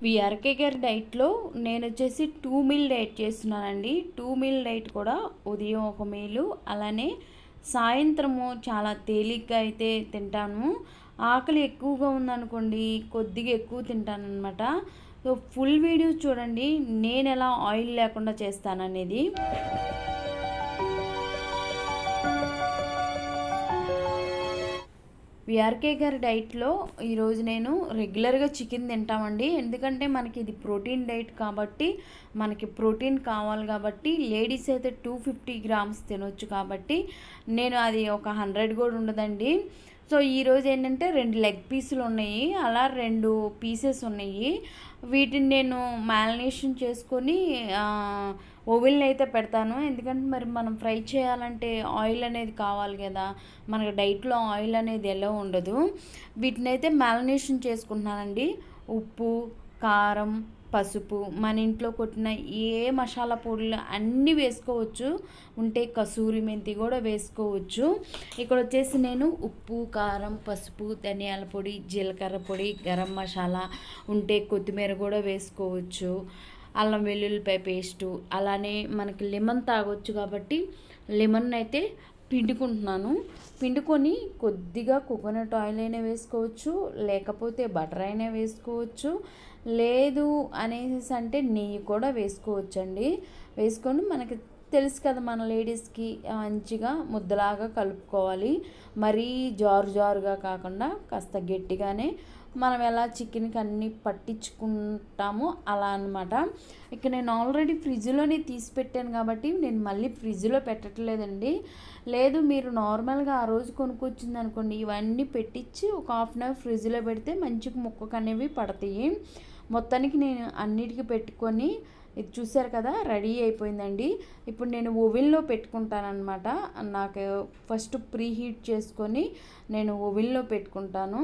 VRK గారి డైట్లో నేను వచ్చేసి 2 మీల్ డైట్ చేస్తున్నానండి. 2 మీల్ డైట్ కూడా ఉదయం ఒక మీలు, అలానే సాయంత్రము చాలా తేలిగ్గా అయితే తింటాను. ఆకలి ఎక్కువగా ఉందనుకోండి కొద్దిగా ఎక్కువ తింటానన్నమాట. సో ఫుల్ వీడియో చూడండి నేను ఎలా ఆయిల్ లేకుండా చేస్తాననేది. విఆర్కే గారి డైట్లో ఈరోజు నేను రెగ్యులర్గా చికెన్ తింటామండి. ఎందుకంటే మనకి ఇది ప్రోటీన్ డైట్ కాబట్టి మనకి ప్రోటీన్ కావాలి కాబట్టి లేడీస్ అయితే 250 గ్రామ్స్ తినొచ్చు కాబట్టి నేను అది ఒక 100 కూడా ఉండదండి. సో ఈరోజు ఏంటంటే 2 లెగ్ పీసులు ఉన్నాయి, అలా 2 పీసెస్ ఉన్నాయి. వీటిని నేను మ్యారినేషన్ చేసుకొని ఓవెన్లో అయితే పెడతాను. ఎందుకంటే మరి మనం ఫ్రై చేయాలంటే ఆయిల్ అనేది కావాలి కదా, మనకి డైట్లో ఆయిల్ అనేది ఎలా ఉండదు. వీటిని అయితే మ్యారినేషన్ చేసుకుంటున్నానండి. ఉప్పు, కారం, పసుపు, మన ఇంట్లో కొట్టిన ఏ మసాలా పొడులు అన్నీ వేసుకోవచ్చు, ఉంటే కసూరి మెంతి కూడా వేసుకోవచ్చు. ఇక్కడ వచ్చేసి నేను ఉప్పు, కారం, పసుపు, ధనియాల పొడి, జీలకర్ర పొడి, గరం మసాలా, ఉంటే కొత్తిమీర కూడా వేసుకోవచ్చు, అల్లం వెల్లుల్లిపాయ పేస్టు, అలానే మనకి లెమన్ తాగొచ్చు కాబట్టి లెమన్ అయితే పిండుకుంటున్నాను. పిండుకొని కొద్దిగా కోకోనట్ ఆయిల్ అయినా వేసుకోవచ్చు, లేకపోతే బటర్ అయినా వేసుకోవచ్చు, లేదు అనేసి అంటే నెయ్యి కూడా వేసుకోవచ్చండి. వేసుకొని మనకి తెలుసు కదా మన లేడీస్కి మంచిగా ముద్దలాగా కలుపుకోవాలి. మరీ జారుగా కాకుండా కాస్త గట్టిగానే మనం ఎలా చికెన్కి అన్నీ పట్టించుకుంటామో అలా అనమాట. ఇక నేను ఆల్రెడీ ఫ్రిడ్జ్లోనే తీసి పెట్టాను కాబట్టి నేను మళ్ళీ ఫ్రిడ్జ్లో పెట్టట్లేదండి. లేదు మీరు నార్మల్గా ఆ రోజు కొనుక్కొచ్చింది అనుకోండి, ఇవన్నీ పెట్టించి ఒక హాఫ్ అన్ అవర్ ఫ్రిడ్జ్లో పెడితే మంచిగా ముక్కకు అనేవి పడతాయి. మొత్తానికి నేను అన్నిటికీ పెట్టుకొని ఇది చూసారు కదా రెడీ అయిపోయిందండి. ఇప్పుడు నేను ఓవెన్లో పెట్టుకుంటానమాట. నాకు ఫస్ట్ ప్రీ హీట్ చేసుకొని నేను ఓవెన్లో పెట్టుకుంటాను.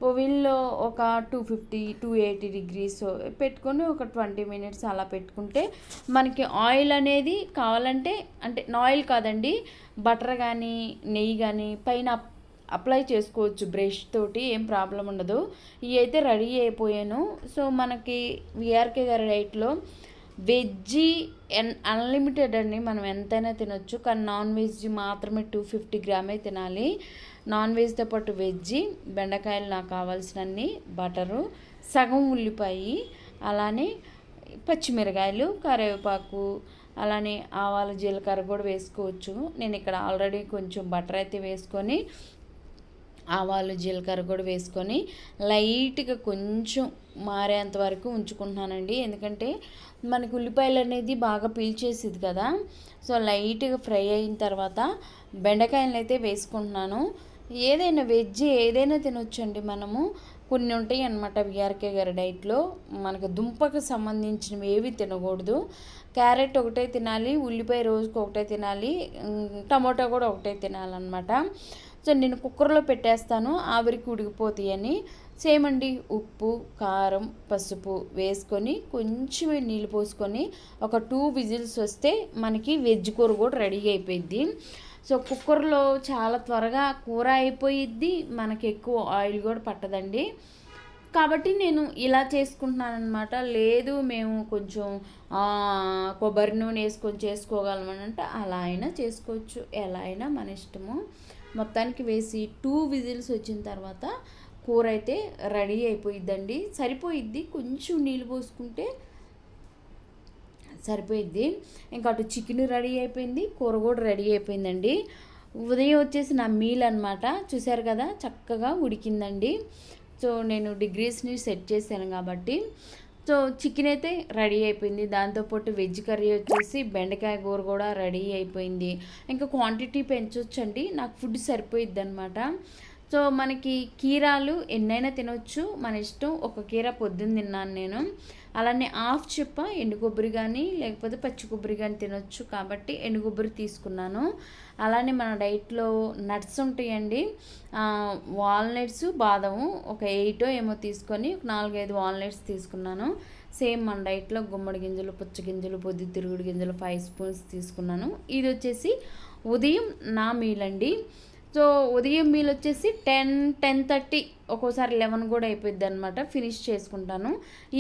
ఓవెన్లో ఒక 280 డిగ్రీస్ పెట్టుకొని ఒక 20 మినిట్స్ అలా పెట్టుకుంటే మనకి ఆయిల్ అనేది కావాలంటే, అంటే ఆయిల్ కాదండి, బటర్ కానీ నెయ్యి కానీ పైన అప్లై చేసుకోవచ్చు బ్రష్ తోటి, ఏం ప్రాబ్లం ఉండదు. ఇవి అయితే రెడీ అయిపోయాను. సో మనకి విఆర్కే గారి డైట్లో వెజ్ అన్లిమిటెడ్ అండి, మనం ఎంతైనా తినొచ్చు. కానీ నాన్ వెజ్ మాత్రమే 250 గ్రామే తినాలి. నాన్ వెజ్తో పాటు వెజ్, బెండకాయలు నాకు కావాల్సినన్ని, బటరు, సగం ఉల్లిపాయ, అలానే పచ్చిమిరకాయలు, కరివేపాకు, అలానే ఆవాలు, జీలకర్ర కూడా వేసుకోవచ్చు. నేను ఇక్కడ ఆల్రెడీ కొంచెం బటర్ అయితే వేసుకొని ఆవాలు, జీలకర్ర కూడా వేసుకొని లైట్గా కొంచెం మారేంత వరకు ఉంచుకుంటున్నానండి. ఎందుకంటే మనకు ఉల్లిపాయలు అనేది బాగా పీల్చేసిద్ది కదా. సో లైట్గా ఫ్రై అయిన తర్వాత బెండకాయలు అయితే వేసుకుంటున్నాను. ఏదైనా వెజ్ ఏదైనా తినొచ్చండి మనము. కొన్ని ఉంటాయి అన్నమాట విఆర్కే గారి డైట్లో, మనకు దుంపకు సంబంధించినవి ఏవి తినకూడదు. క్యారెట్ ఒకటే తినాలి, ఉల్లిపాయ రోజుకు ఒకటే తినాలి, టమోటా కూడా ఒకటే తినాలన్నమాట. సో నేను కుక్కర్లో పెట్టేస్తాను, ఆవిరికి ఉడికిపోతాయని. సేమ్ అండి, ఉప్పు, కారం, పసుపు వేసుకొని కొంచెం నీళ్ళు పోసుకొని ఒక 2 విజిల్స్ వస్తే మనకి వెజ్ కూర కూడా రెడీ అయిపోయిద్ది. సో కుక్కర్లో చాలా త్వరగా కూర అయిపోయిద్ది, మనకి ఎక్కువ ఆయిల్ కూడా పట్టదండి. కాబట్టి నేను ఇలా చేసుకుంటున్నాను అనమాట. లేదు మేము కొంచెం కొబ్బరి నూనె వేసుకొని చేసుకోగలమని అంటే అలా అయినా చేసుకోవచ్చు, ఎలా అయినా మన ఇష్టము. మొత్తానికి వేసి 2 విజిల్స్ వచ్చిన తర్వాత కూర అయితే రెడీ అయిపోయిద్దండి. సరిపోయిద్ది, కొంచెం నీళ్ళు పోసుకుంటే సరిపోయిద్ది. ఇంకా అటు చికెన్ రెడీ అయిపోయింది, కూర కూడా రెడీ అయిపోయిందండి. ఉదయం వచ్చేసి నా మీల్ అనమాట. చూశారు కదా చక్కగా ఉడికిందండి. సో నేను డిగ్రీస్ని సెట్ చేశాను కాబట్టి సో చికెన్ అయితే రెడీ అయిపోయింది. దాంతోపాటు వెజ్ కర్రీ వచ్చేసి బెండకాయ కూర కూడా రెడీ అయిపోయింది. ఇంకా క్వాంటిటీ పెంచొచ్చండి, నాకు ఫుడ్ సరిపోయిద్ది అనమాట. సో మనకి కీరాలు ఎన్నైనా తినొచ్చు, మన ఇష్టం. ఒక కీర పొద్దున్న తిన్నాను నేను. అలానే హాఫ్ చెప్ప ఎండు కొబ్బరి కానీ లేకపోతే పచ్చి కొబ్బరి కానీ తినొచ్చు కాబట్టి ఎండు కొబ్బరి తీసుకున్నాను. అలానే మన డైట్లో నట్స్ ఉంటాయండి, వాల్నట్స్, బాదము ఒక 8 ఏమో తీసుకొని ఒక 4-5 వాల్నట్స్ తీసుకున్నాను. సేమ్ మన డైట్లో గుమ్మడి గింజలు, పుచ్చగింజలు, పొద్దుతిరుగుడు గింజలు 5 స్పూన్స్ తీసుకున్నాను. ఇది వచ్చేసి ఉదయం నా మీల్ అండి. సో ఉదయం మీల్ వచ్చేసి 10-10:30 ఒక్కోసారి 11 కూడా అయిపోద్ది అనమాట, ఫినిష్ చేసుకుంటాను.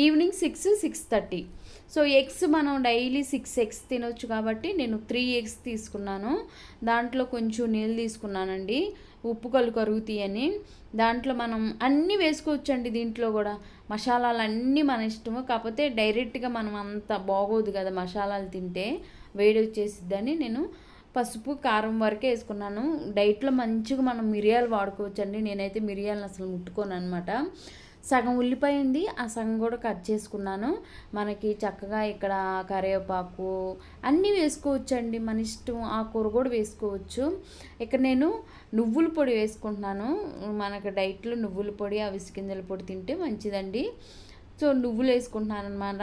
ఈవినింగ్ 6-6:30. సో ఎగ్స్ మనం డైలీ 6 ఎగ్స్ తినొచ్చు కాబట్టి నేను 3 ఎగ్స్ తీసుకున్నాను. దాంట్లో కొంచెం నీళ్ళు తీసుకున్నానండి, ఉప్పు కరుగుతాయని. దాంట్లో మనం అన్నీ వేసుకోవచ్చండి, దీంట్లో కూడా మసాలాలు అన్నీ మన ఇష్టము. కాకపోతే డైరెక్ట్గా మనం అంత బాగోదు కదా మసాలాలు తింటే, వేడి వచ్చేసిద్దని నేను పసుపు కారం వరకే వేసుకున్నాను. డైట్లో మంచిగా మనం మిరియాలు వాడుకోవచ్చండి, నేనైతే మిరియాలను అసలు ముట్టుకోను అనమాట. సగం ఉల్లిపాయ ఉంది, ఆ సగం కూడా కట్ చేసుకున్నాను. మనకి చక్కగా ఇక్కడ కరివేపాకు అన్నీ వేసుకోవచ్చండి, మన ఇష్టం. ఆ కూర కూడా వేసుకోవచ్చు. ఇక్కడ నేను నువ్వుల పొడి వేసుకుంటున్నాను. మనకు డైట్లో నువ్వుల పొడి, అవిసె గింజల పొడి తింటే మంచిదండి. సో నువ్వులు వేసుకుంటున్నాను అనమాట.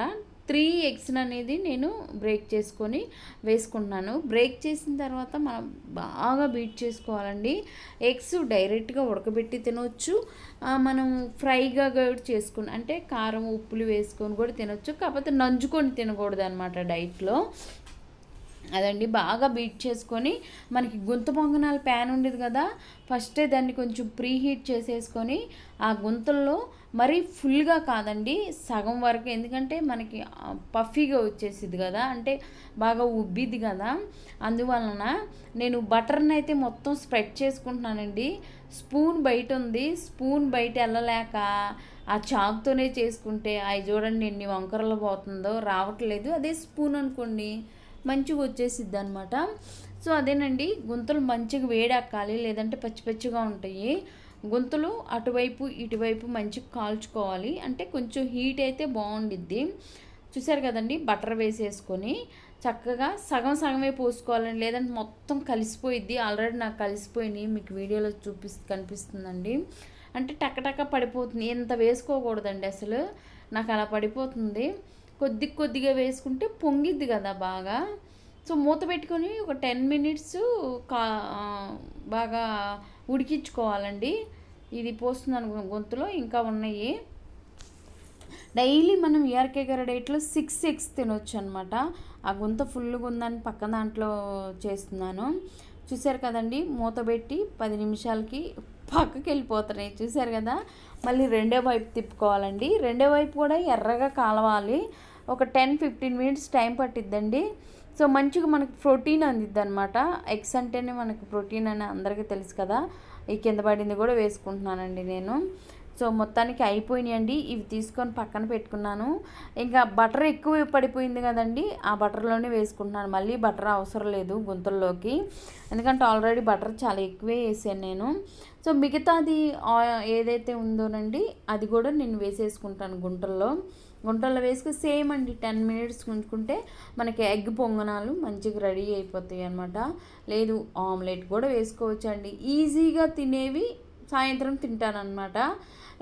3 ఎగ్స్ అనేది నేను బ్రేక్ చేసుకొని వేసుకుంటున్నాను. బ్రేక్ చేసిన తర్వాత మనం బాగా బీట్ చేసుకోవాలండి. ఎగ్స్ డైరెక్ట్గా ఉడకబెట్టి తినవచ్చు, మనం ఫ్రైగా కూడా చేసుకుని, అంటే కారం ఉప్పులు వేసుకొని కూడా తినవచ్చు. కాకపోతే నంజుకొని తినకూడదు అనమాట డైట్లో. అదండి, బాగా బీట్ చేసుకొని మనకి గుంత పొంగనాల ప్యాన్ ఉండేది కదా, ఫస్టే దాన్ని కొంచెం ప్రీ హీట్ చేసేసుకొని ఆ గుంతల్లో మరీ ఫుల్గా కాదండి, సగం వరకు. ఎందుకంటే మనకి పఫీగా వచ్చేసిద్ది కదా, అంటే బాగా ఉబ్బిద్ది కదా. అందువలన నేను బటర్ని అయితే మొత్తం స్ప్రెడ్ చేసుకుంటున్నానండి. స్పూన్ బయట ఉంది, స్పూన్ బయట వెళ్ళలేక ఆ చాకుతోనే చేసుకుంటే అవి చూడండి ఎన్ని వంకరలు పోతుందో, రావట్లేదు. అదే స్పూన్ అనుకోండి మంచిగా వచ్చేసిద్ది అనమాట. సో అదేనండి, గుంతలు మంచిగా వేడెక్కాలి, లేదంటే పచ్చి పచ్చిగా ఉంటాయి. గుంతలు అటువైపు ఇటువైపు మంచిగా కాల్చుకోవాలి, అంటే కొంచెం హీట్ అయితే బాగుండిద్ది. చూసారు కదండి, బటర్ వేసేసుకొని చక్కగా సగం సగమే పోసుకోవాలండి, లేదంటే మొత్తం కలిసిపోయిద్ది. ఆల్రెడీ నాకు కలిసిపోయినాయి, మీకు వీడియోలో కనిపిస్తుందండి. అంటే టక్క పడిపోతుంది, ఎంత వేసుకోకూడదండి అసలు, నాకు అలా పడిపోతుంది. కొద్దిగా వేసుకుంటే పొంగిద్ది కదా బాగా. సో మూత పెట్టుకొని ఒక 10 మినిట్స్ బాగా ఉడికించుకోవాలండి. ఇది పోస్తున్నాను గొంతులో, ఇంకా ఉన్నాయి. డైలీ మనం ఈఆర్కే గారి డైట్లో 6 ఎగ్స్ తినొచ్చు అనమాట. ఆ గుంత ఫుల్గా ఉందని పక్క దాంట్లో చేస్తున్నాను. చూసారు కదండి, మూత పెట్టి 10 నిమిషాలకి పక్కకి వెళ్ళిపోతున్నాయి. చూసారు కదా, మళ్ళీ రెండో వైపు తిప్పుకోవాలండి. రెండో వైపు కూడా ఎర్రగా కాలవాలి. ఒక 10-15 మినిట్స్ టైం పట్టిద్దండి. సో మంచిగా మనకి ప్రోటీన్ అందిద్ది అనమాట. ఎగ్స్ అంటేనే మనకి ప్రోటీన్ అని అందరికీ తెలుసు కదా. ఈ కింద పడింది కూడా వేసుకుంటున్నానండి నేను. సో మొత్తానికి అయిపోయినాయండి, ఇవి తీసుకొని పక్కన పెట్టుకున్నాను. ఇంకా బటర్ ఎక్కువ పడిపోయింది కదండి, ఆ బటర్లోనే వేసుకుంటున్నాను. మళ్ళీ బటర్ అవసరం లేదు గుంతల్లోకి, ఎందుకంటే ఆల్రెడీ బటర్ చాలా ఎక్కువే వేసాను నేను. సో మిగతాది ఏదైతే ఉందోనండి అది కూడా నేను వేసేసుకుంటాను గుంటల్లో వేసుకుని సేమ్ అండి 10 మినిట్స్ ఉంచుకుంటే మనకి ఎగ్ పొంగనాలు మంచిగా రెడీ అయిపోతాయి అనమాట. లేదు ఆమ్లెట్ కూడా వేసుకోవచ్చు అండి. ఈజీగా తినేవి సాయంత్రం తింటానన్నమాట.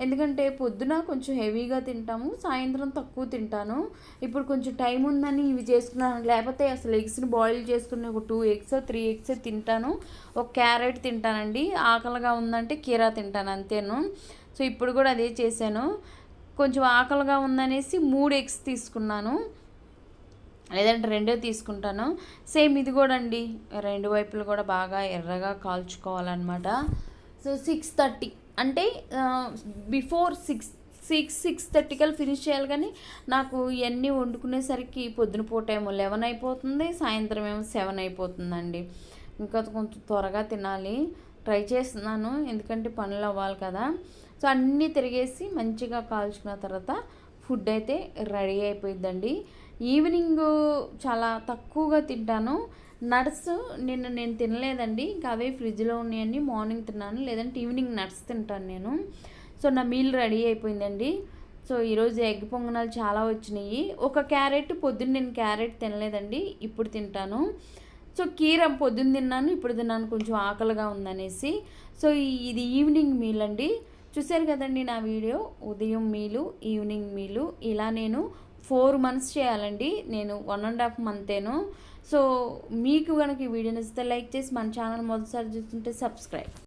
ఎందుకంటే పొద్దున కొంచెం హెవీగా తింటాము, సాయంత్రం తక్కువ తింటాను. ఇప్పుడు కొంచెం టైం ఉందని ఇవి చేసుకున్నాను, లేకపోతే అసలు ఎగ్స్ని బాయిల్ చేసుకుని ఒక 2 ఎగ్స్ 3 ఎగ్స్ తింటాను. ఒక క్యారెట్ తింటానండి, ఆకలిగా ఉందంటే కీరా తింటాను అంతేను. సో ఇప్పుడు కూడా అదే చేశాను. కొంచెం ఆకలిగా ఉందనేసి 3 ఎగ్స్ తీసుకున్నాను, లేదంటే 2 తీసుకుంటాను. సేమ్ ఇది కూడా అండి, 2 వైపులు కూడా బాగా ఎర్రగా కాల్చుకోవాలన్నమాట. సో 6:30 అంటే బిఫోర్ 6:30 కల్లా ఫినిష్ చేయాలి. కానీ నాకు ఇవన్నీ వండుకునేసరికి పొద్దున పూట ఏమో 11 అయిపోతుంది, సాయంత్రం ఏమో 7 అయిపోతుందండి. ఇంకా కొంచెం త్వరగా తినాలి, ట్రై చేస్తున్నాను, ఎందుకంటే పనులు అవ్వాలి కదా. సో అన్నీ తిరిగేసి మంచిగా కాల్చుకున్న తర్వాత ఫుడ్ అయితే రెడీ అయిపోయిందండి. ఈవినింగ్ చాలా తక్కువగా తింటాను. నట్స్ నేను తినలేదండి, ఇంకా అవే ఫ్రిడ్జ్లో ఉన్నాయని మార్నింగ్ తిన్నాను, లేదంటే ఈవినింగ్ నట్స్ తింటాను నేను. సో నా మీల్ రెడీ అయిపోయిందండి. సో ఈరోజు ఎగ్ పొంగనాలు చాలా వచ్చినాయి. ఒక క్యారెట్, పొద్దున్న నేను క్యారెట్ తినలేదండి, ఇప్పుడు తింటాను. సో కీర పొద్దున్న తిన్నాను, ఇప్పుడు తిన్నాను, కొంచెం ఆకలిగా ఉందనేసి. సో ఇది ఈవినింగ్ మీల్ అండి. చూశారు కదండి నా వీడియో, ఉదయం మీలు ఈవినింగ్ మీలు, ఇలా నేను 4 months చేయాలండి, నేను 1.5 monthేను. సో మీకు కనుక ఈ వీడియో నచ్చితే లైక్ చేసి మన ఛానల్ మొదటిసారి చూస్తుంటే సబ్స్క్రైబ్.